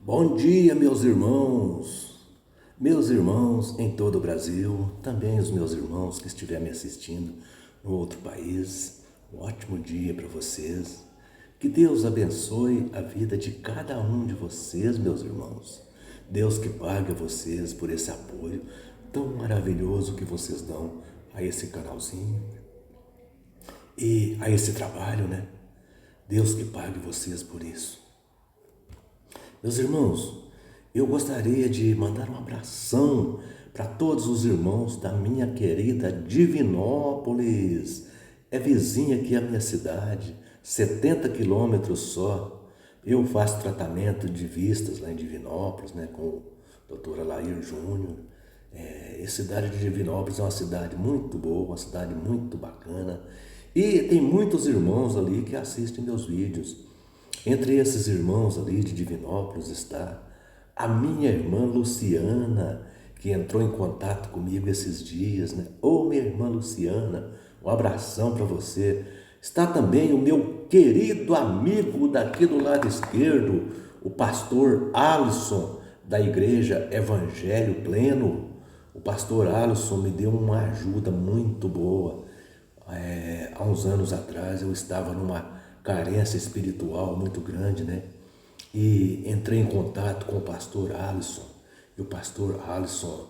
Bom dia, meus irmãos em todo o Brasil, também os meus irmãos que estiverem me assistindo no outro país. Um ótimo dia para vocês. Que Deus abençoe a vida de cada um de vocês, meus irmãos. Deus que pague a vocês por esse apoio tão maravilhoso que vocês dão a esse canalzinho e a esse trabalho, né? Deus que pague vocês por isso. Meus irmãos, eu gostaria de mandar um abração para todos os irmãos da minha querida Divinópolis. É vizinha aqui a minha cidade, 70 quilômetros só. Eu faço tratamento de vistas lá em Divinópolis, né, com o doutor Alair Júnior. A cidade de Divinópolis é uma cidade muito boa, uma cidade muito bacana. E tem muitos irmãos ali que assistem meus vídeos. Entre esses irmãos ali de Divinópolis está a minha irmã Luciana, que entrou em contato comigo esses dias, né? Ô, minha irmã Luciana, um abração para você. Está também o meu querido amigo daqui do lado esquerdo, o pastor Alisson, da Igreja Evangelho Pleno. O pastor Alisson me deu uma ajuda muito boa. Há uns anos atrás eu estava numa carência espiritual muito grande, né? E entrei em contato com o pastor Alisson. E o pastor Alisson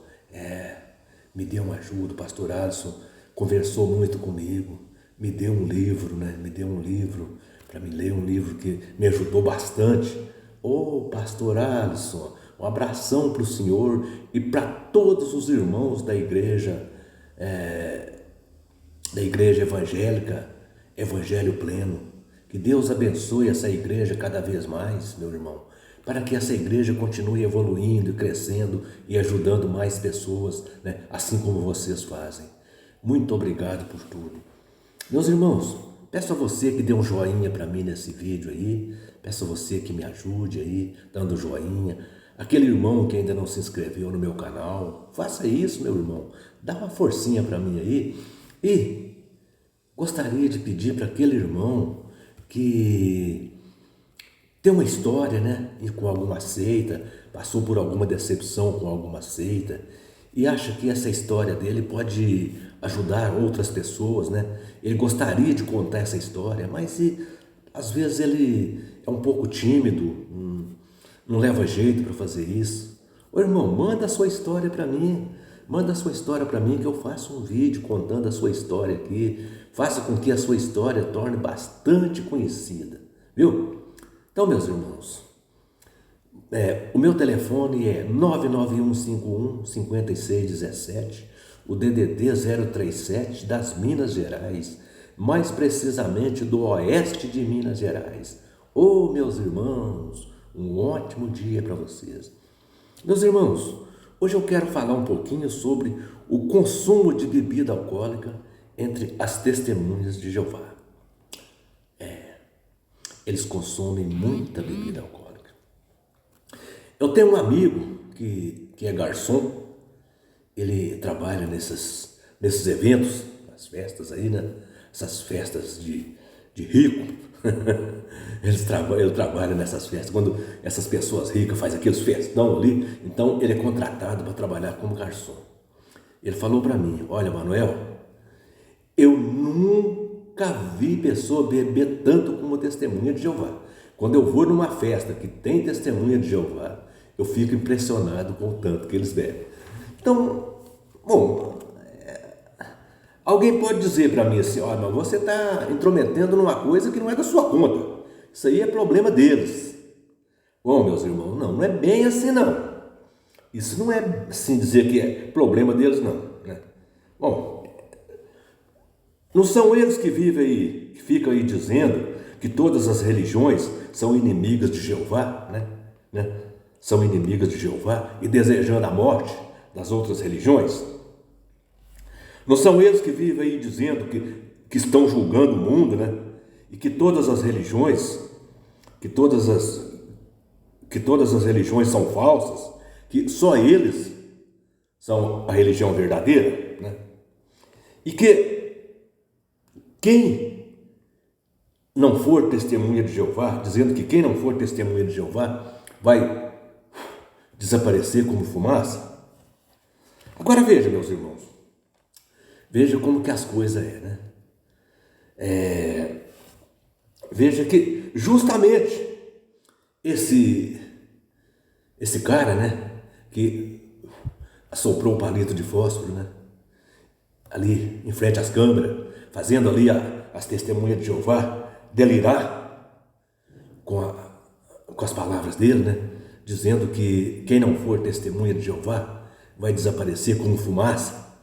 me deu uma ajuda. O pastor Alisson conversou muito comigo, me deu um livro, né? Me deu um livro para me ler, um livro que me ajudou bastante. Ô, pastor Alisson, um abração para o senhor e para todos os irmãos da igreja evangélica, Evangelho Pleno. Que Deus abençoe essa igreja cada vez mais, meu irmão, para que essa igreja continue evoluindo, crescendo e ajudando mais pessoas, né? Assim como vocês fazem. Muito obrigado por tudo. Meus irmãos, peço a você que dê um joinha para mim nesse vídeo aí, peço a você que me ajude aí, dando joinha. Aquele irmão que ainda não se inscreveu no meu canal, faça isso, meu irmão, dá uma forcinha para mim aí. E gostaria de pedir para aquele irmão que tem uma história, né, e com alguma seita, passou por alguma decepção com alguma seita e acha que essa história dele pode ajudar outras pessoas, né? Ele gostaria de contar essa história, mas às vezes ele é um pouco tímido, não leva jeito para fazer isso. Ô irmão, manda a sua história para mim. Manda a sua história para mim que eu faço um vídeo contando a sua história aqui. Faça com que a sua história torne bastante conhecida, viu? Então, meus irmãos, o meu telefone é 99151-5617, o DDD 037 das Minas Gerais, mais precisamente do oeste de Minas Gerais. Ô, meus irmãos, um ótimo dia para vocês. Meus irmãos, hoje eu quero falar um pouquinho sobre o consumo de bebida alcoólica entre as testemunhas de Jeová. Eles consomem muita bebida alcoólica. Eu tenho um amigo que é garçom, ele trabalha nesses eventos, nas festas aí, né? Essas festas de rico. Ele trabalha nessas festas, quando essas pessoas ricas fazem aqueles festão ali, então ele é contratado para trabalhar como garçom. Ele falou para mim, olha, Manuel, eu nunca vi pessoa beber tanto como testemunha de Jeová. Quando eu vou numa festa que tem testemunha de Jeová, eu fico impressionado com o tanto que eles bebem. Então, bom, alguém pode dizer para mim assim, olha, mas você está intrometendo numa coisa que não é da sua conta. Isso aí é problema deles. Bom, meus irmãos, não é bem assim não. Isso não é assim dizer que é problema deles não, né? Bom, não são eles que vivem aí, que ficam aí dizendo que todas as religiões são inimigas de Jeová, né? São inimigas de Jeová e desejando a morte das outras religiões? Não são eles que vivem aí dizendo que estão julgando o mundo, né? E que todas as religiões, que todas as religiões são falsas, que só eles são a religião verdadeira, né? E que quem não for testemunha de Jeová, dizendo que quem não for testemunha de Jeová vai desaparecer como fumaça? Agora veja, meus irmãos, veja como que as coisas né? Veja que justamente esse cara, né, que assoprou o palito de fósforo, né, ali em frente às câmeras, fazendo ali as testemunhas de Jeová delirar com as palavras dele, né, dizendo que quem não for testemunha de Jeová vai desaparecer como fumaça,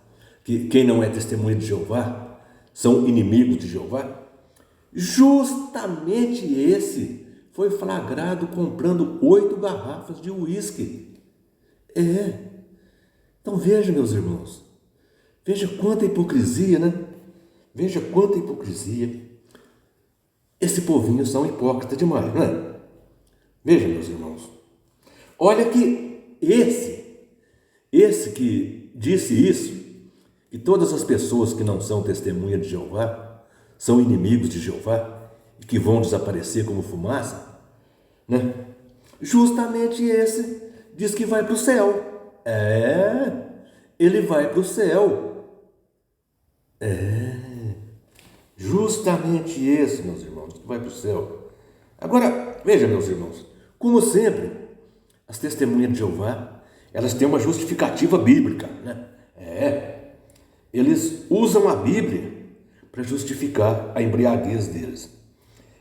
que quem não é testemunha de Jeová são inimigos de Jeová. Justamente esse foi flagrado comprando 8 garrafas de uísque. Então veja, meus irmãos, veja quanta hipocrisia, né? Veja quanta hipocrisia. Esse povinho são hipócritas demais, né? Veja, meus irmãos, olha que esse que disse isso, que todas as pessoas que não são testemunha de Jeová são inimigos de Jeová e que vão desaparecer como fumaça, né? Justamente esse diz que vai para o céu. Ele vai para o céu. Justamente esse, meus irmãos, que vai para o céu. Agora, veja, meus irmãos, como sempre, as testemunhas de Jeová, elas têm uma justificativa bíblica, né? Eles usam a Bíblia para justificar a embriaguez deles.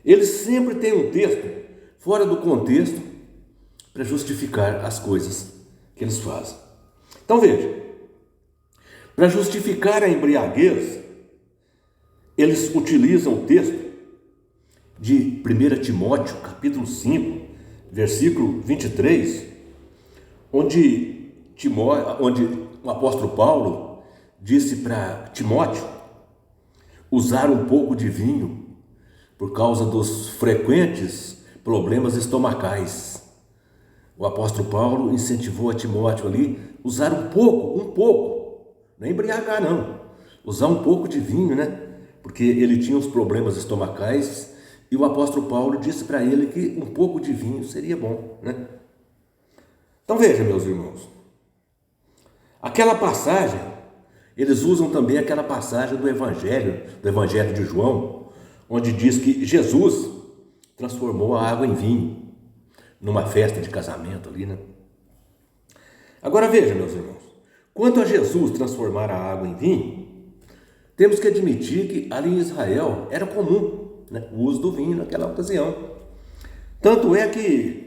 Eles sempre têm um texto fora do contexto para justificar as coisas que eles fazem. Então veja, para justificar a embriaguez, eles utilizam o texto de 1 Timóteo, capítulo 5, versículo 23, onde o apóstolo Paulo disse para Timóteo usar um pouco de vinho por causa dos frequentes problemas estomacais. O apóstolo Paulo incentivou a Timóteo ali usar um pouco, não é embriagar não, usar um pouco de vinho, né? Porque ele tinha os problemas estomacais e o apóstolo Paulo disse para ele que um pouco de vinho seria bom, né? Então veja, meus irmãos, aquela passagem, eles usam também aquela passagem do Evangelho de João, onde diz que Jesus transformou a água em vinho, numa festa de casamento ali, né? Agora veja, meus irmãos, quanto a Jesus transformar a água em vinho, temos que admitir que ali em Israel era comum, né, o uso do vinho naquela ocasião. Tanto é que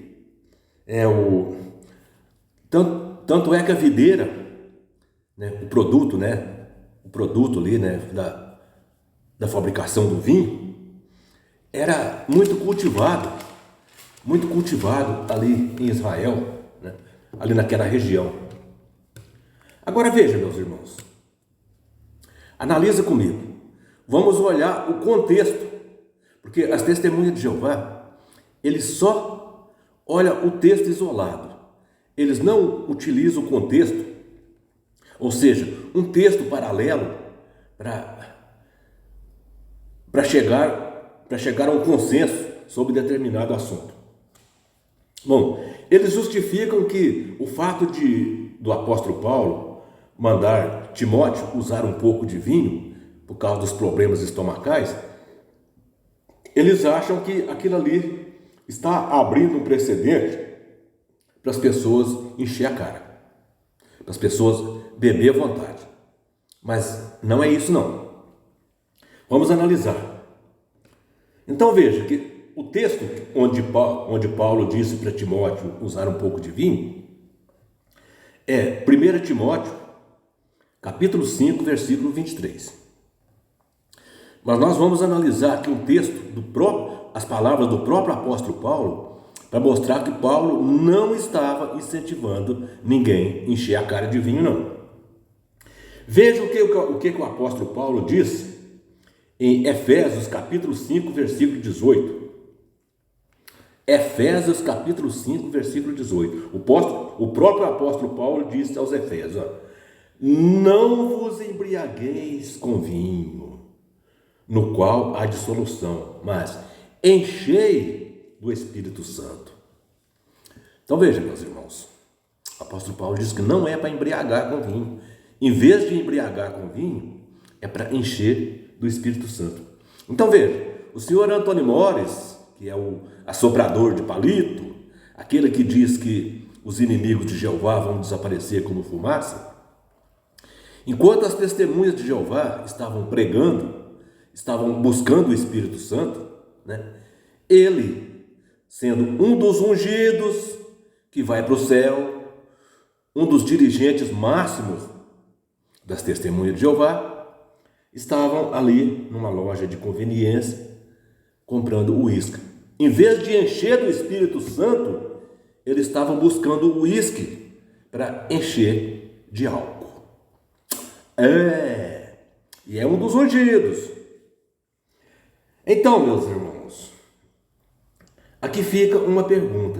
a videira, né, o produto ali, né, da fabricação do vinho, era muito cultivado ali em Israel, né, ali naquela região. Agora veja, meus irmãos, analisa comigo, vamos olhar o contexto, porque as testemunhas de Jeová, eles só olham o texto isolado, eles não utilizam o contexto, ou seja, um texto paralelo para chegar a um consenso sobre determinado assunto. Bom, eles justificam que o fato do apóstolo Paulo mandar Timóteo usar um pouco de vinho por causa dos problemas estomacais, eles acham que aquilo ali está abrindo um precedente para as pessoas encher a cara, para as pessoas beber à vontade. Mas não é isso não. Vamos analisar. Então veja que o texto onde Paulo disse para Timóteo usar um pouco de vinho é 1 Timóteo, capítulo 5, versículo 23. Mas nós vamos analisar aqui um texto as palavras do próprio apóstolo Paulo, para mostrar que Paulo não estava incentivando ninguém a encher a cara de vinho, não. Veja o que o apóstolo Paulo diz em Efésios, capítulo 5, versículo 18. Efésios, capítulo 5, versículo 18. O próprio apóstolo Paulo disse aos Efésios: não vos embriagueis com vinho, no qual há dissolução, mas enchei do Espírito Santo. Então veja, meus irmãos, O apóstolo Paulo diz que não é para embriagar com vinho. Em vez de embriagar com vinho, é para encher do Espírito Santo. Então veja, o senhor Antônio Mores, que é o assoprador de palito, aquele que diz que os inimigos de Jeová vão desaparecer como fumaça, enquanto as testemunhas de Jeová estavam pregando, estavam buscando o Espírito Santo, né? Ele, sendo um dos ungidos que vai para o céu, um dos dirigentes máximos das testemunhas de Jeová, estavam ali numa loja de conveniência comprando uísque. Em vez de encher do Espírito Santo, eles estavam buscando uísque para encher de álcool. E é um dos ungidos. Então, meus irmãos, aqui fica uma pergunta.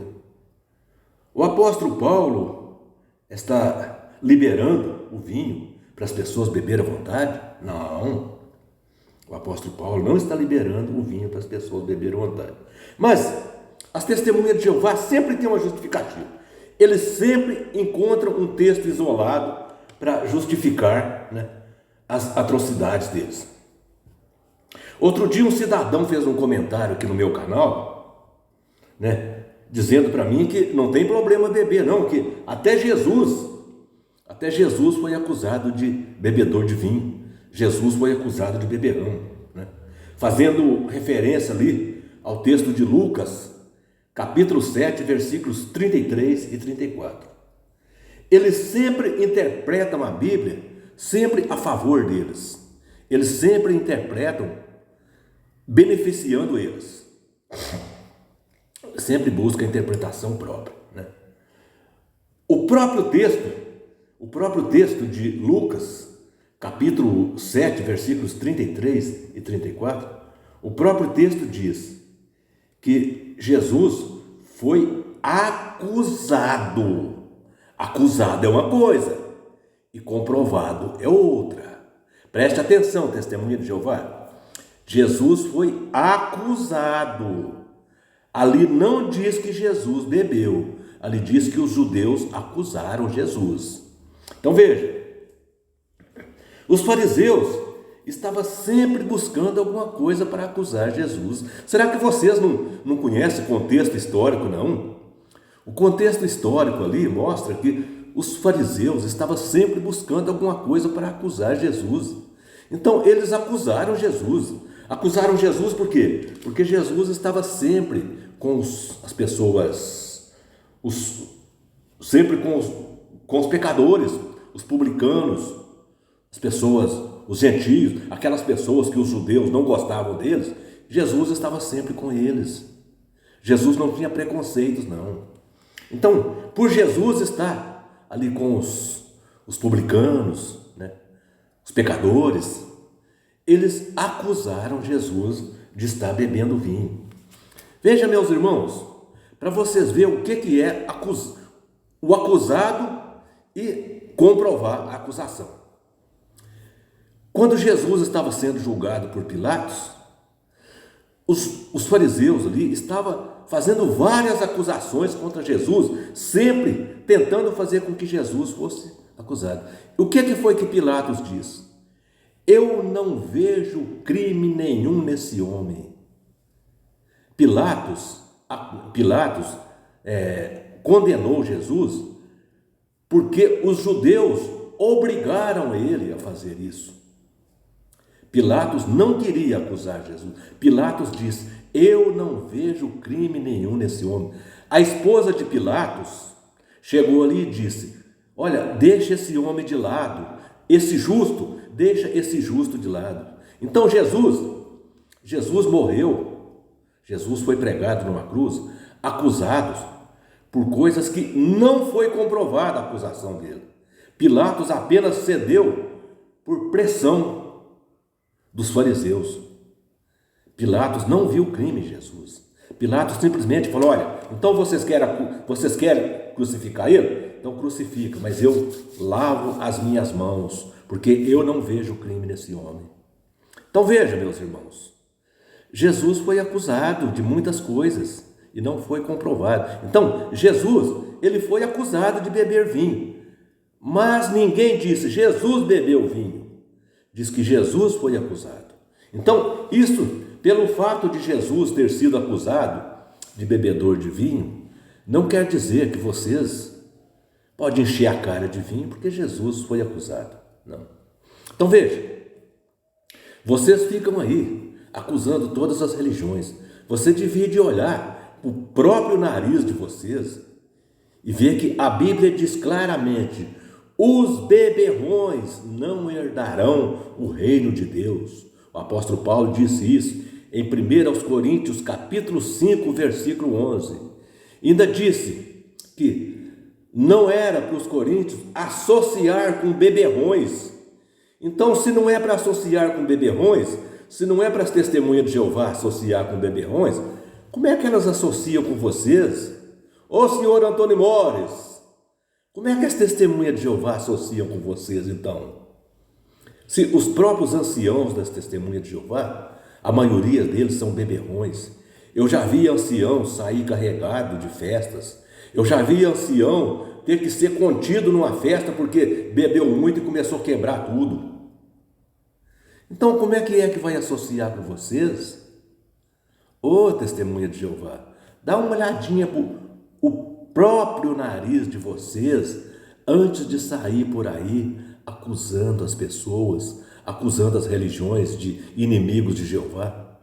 O apóstolo Paulo está liberando o vinho para as pessoas beberem à vontade? Não. O apóstolo Paulo não está liberando o vinho para as pessoas beberem à vontade. Mas as testemunhas de Jeová sempre têm uma justificativa. Eles sempre encontram um texto isolado para justificar, né, as atrocidades deles. Outro dia um cidadão fez um comentário aqui no meu canal, né, dizendo para mim que não tem problema beber, não, que até Jesus foi acusado de bebedor de vinho. Jesus foi acusado de beberão, né? Fazendo referência ali ao texto de Lucas, capítulo 7, versículos 33 e 34. Eles sempre interpretam a Bíblia sempre a favor deles. Eles sempre interpretam beneficiando eles. Sempre busca a interpretação própria, né? O próprio texto de Lucas, capítulo 7, versículos 33 e 34, o próprio texto diz que Jesus foi acusado. Acusado é uma coisa e comprovado é outra. Preste atenção, testemunha de Jeová. Jesus foi acusado. Ali não diz que Jesus bebeu. Ali diz que os judeus acusaram Jesus. Então veja, os fariseus estavam sempre buscando alguma coisa para acusar Jesus. Será que vocês não conhecem o contexto histórico, não? O contexto histórico ali mostra que os fariseus estavam sempre buscando alguma coisa para acusar Jesus. Então eles acusaram Jesus. Acusaram Jesus por quê? Porque Jesus estava sempre com as pessoas, sempre com os pecadores, os publicanos, as pessoas, os gentios, aquelas pessoas que os judeus não gostavam deles. Jesus estava sempre com eles. Jesus não tinha preconceitos, não. Então, por Jesus estar ali com os publicanos, né, os pecadores, eles acusaram Jesus de estar bebendo vinho. Veja, meus irmãos, para vocês verem o que é o acusado e comprovar a acusação. Quando Jesus estava sendo julgado por Pilatos, os fariseus ali estavam fazendo várias acusações contra Jesus, sempre tentando fazer com que Jesus fosse acusado. O que foi que Pilatos disse? Eu não vejo crime nenhum nesse homem. Pilatos condenou Jesus porque os judeus obrigaram ele a fazer isso. Pilatos não queria acusar Jesus. Pilatos disse, eu não vejo crime nenhum nesse homem. A esposa de Pilatos chegou ali e disse, olha, deixa esse homem de lado, deixa esse justo de lado. Então Jesus morreu, Jesus foi pregado numa cruz, acusados por coisas que não foi comprovada a acusação dele. Pilatos apenas cedeu por pressão dos fariseus. Pilatos não viu crime em Jesus. Pilatos simplesmente falou, olha, então vocês querem crucificar ele? Então crucifica, mas eu lavo as minhas mãos, porque eu não vejo crime nesse homem. Então veja, meus irmãos, Jesus foi acusado de muitas coisas e não foi comprovado. Então, Jesus, ele foi acusado de beber vinho, mas ninguém disse, Jesus bebeu vinho. Diz que Jesus foi acusado. Então, isso, pelo fato de Jesus ter sido acusado de bebedor de vinho, não quer dizer que vocês podem encher a cara de vinho porque Jesus foi acusado. Não. Então veja, vocês ficam aí acusando todas as religiões. Você devia olhar o próprio nariz de vocês e ver que a Bíblia diz claramente: os beberrões não herdarão o reino de Deus. O apóstolo Paulo disse isso em 1 Coríntios capítulo 5, versículo 11. Ainda disse que não era para os coríntios associar com beberrões. Então, se não é para associar com beberrões, se não é para as testemunhas de Jeová associar com beberrões, como é que elas associam com vocês? Ô senhor Antônio Mores, como é que as testemunhas de Jeová associam com vocês então? Se os próprios anciãos das testemunhas de Jeová, a maioria deles são beberrões. Eu já vi ancião sair carregado de festas. Eu já vi ancião ter que ser contido numa festa porque bebeu muito e começou a quebrar tudo. Então, como é que vai associar com vocês? Ô testemunha de Jeová, dá uma olhadinha para o próprio nariz de vocês antes de sair por aí acusando as pessoas, acusando as religiões de inimigos de Jeová.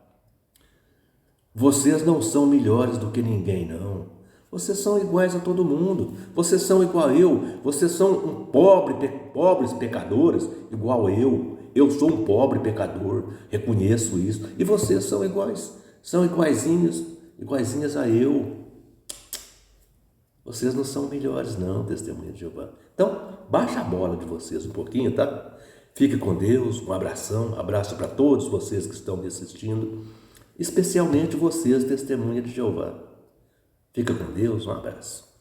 Vocês não são melhores do que ninguém, não. Vocês são iguais a todo mundo. Vocês são igual a eu. Vocês são pobres pecadores, igual a eu. Eu sou um pobre pecador, reconheço isso. E vocês são iguais, são iguaizinhas a eu. Vocês não são melhores, não, testemunha de Jeová. Então, baixa a bola de vocês um pouquinho, tá? Fique com Deus, um abraço para todos vocês que estão me assistindo, especialmente vocês, testemunha de Jeová. Fica com Deus, um abraço.